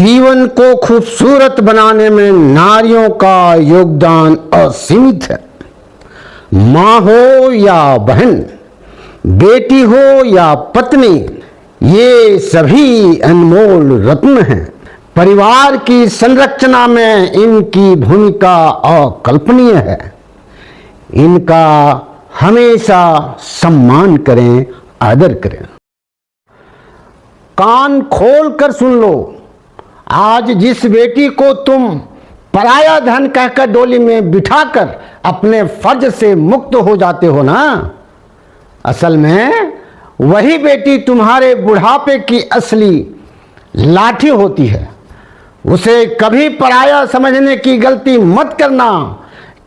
जीवन को खूबसूरत बनाने में नारियों का योगदान असीमित है। माँ हो या बहन, बेटी हो या पत्नी, ये सभी अनमोल रत्न हैं। परिवार की संरचना में इनकी भूमिका अकल्पनीय है। इनका हमेशा सम्मान करें, आदर करें। कान खोल कर सुन लो, आज जिस बेटी को तुम पराया धन कहकर डोली में बिठाकर अपने फर्ज से मुक्त हो जाते हो ना, असल में वही बेटी तुम्हारे बुढ़ापे की असली लाठी होती है। उसे कभी पराया समझने की गलती मत करना,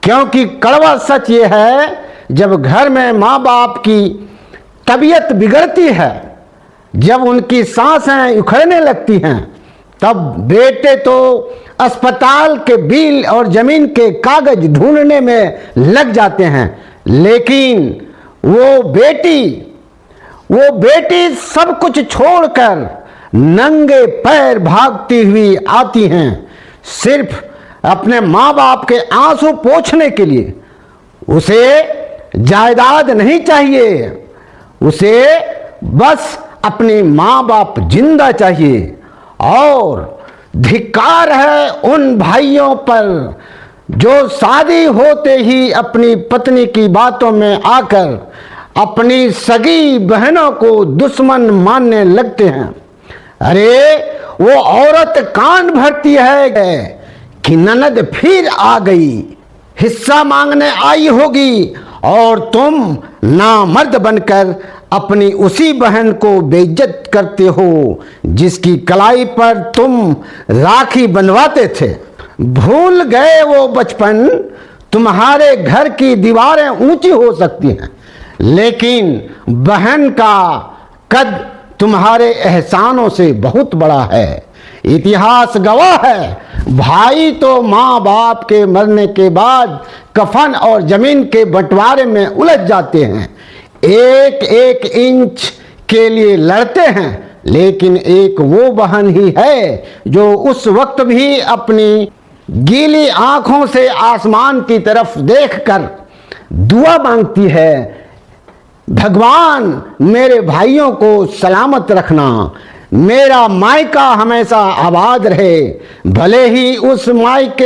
क्योंकि कड़वा सच ये है, जब घर में माँ बाप की तबीयत बिगड़ती है, जब उनकी सांसें उखड़ने लगती हैं, तब बेटे तो अस्पताल के बिल और जमीन के कागज ढूंढने में लग जाते हैं, लेकिन वो बेटी सब कुछ छोड़कर नंगे पैर भागती हुई आती हैं, सिर्फ अपने माँ बाप के आंसू पोंछने के लिए। उसे जायदाद नहीं चाहिए, उसे बस अपने माँ बाप जिंदा चाहिए। और धिक्कार है उन भाइयों पर जो शादी होते ही अपनी पत्नी की बातों में आकर अपनी सगी बहनों को दुश्मन मानने लगते हैं। अरे वो औरत कान भरती है कि ननद फिर आ गई, हिस्सा मांगने आई होगी, और तुम नामर्द बनकर अपनी उसी बहन को बेइज्जत करते हो जिसकी कलाई पर तुम राखी बंधवाते थे। भूल गए वो बचपन, तुम्हारे घर की दीवारें ऊंची हो सकती हैं, लेकिन बहन का कद तुम्हारे एहसानों से बहुत बड़ा है। इतिहास गवाह है, भाई तो माँ बाप के मरने के बाद कफन और जमीन के बंटवारे में उलझ जाते हैं, एक एक इंच के लिए लड़ते हैं, लेकिन एक वो बहन ही है जो उस वक्त भी अपनी गीली आंखों से आसमान की तरफ देखकर दुआ मांगती है, भगवान मेरे भाइयों को सलामत रखना, मेरा मायका हमेशा आबाद रहे, भले ही उस मायके